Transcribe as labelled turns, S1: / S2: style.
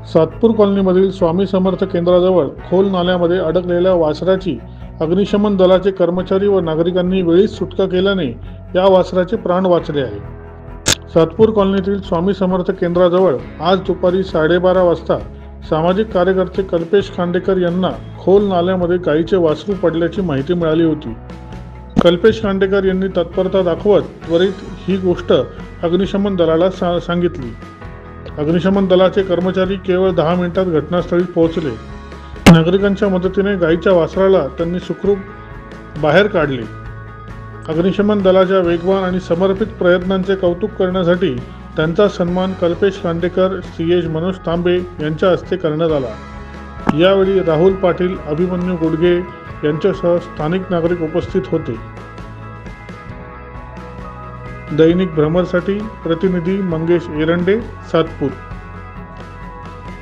S1: सातपूर कॉलनीमधील स्वामी समर्थ केंद्राजवळ खोल नाल्यामध्ये अडकलेल्या वासराची अग्निशमन दलाचे कर्मचारी व नागरिकांनी वेळीच सुटका केल्याने या वासराचे प्राण वाचले आहे। सातपूर कॉलनीतील स्वामी समर्थ केंद्राजवळ आज दुपारी 12:30 वाजता सामाजिक कार्यकर्ते कल्पेश खांडेकर यांना खोल नाल्यामध्ये गायीचे वासरू पडल्याची माहिती मिळाली होती। कल्पेश खांडेकर यांनी तत्परता दाखवत त्वरित ही गोष्ट अग्निशमन दलाला सांगितली। अग्निशमन दलाचे कर्मचारी केवळ 10 मिनिटात घटनास्थळी पोहोचले। नागरिकांच्या मदतीने गायीच्या वासराला त्यांनी सुखरूप बाहेर काढले। अग्निशमन दलाच्या वेगवान आणि समर्पित प्रयत्नांचे कौतुक करण्यासाठी त्यांचा सन्मान कल्पेश खांडेकर, सीएच मनोज तांबे यांच्या हस्ते करण्यात आला। यावेळी राहुल पाटील, अभिमन्यू गुडगे यांच्यासह स्थानिक नागरिक उपस्थित होते। दैनिक भ्रमरसाठी प्रतिनिधी मंगेश एरंडे, सातपूर।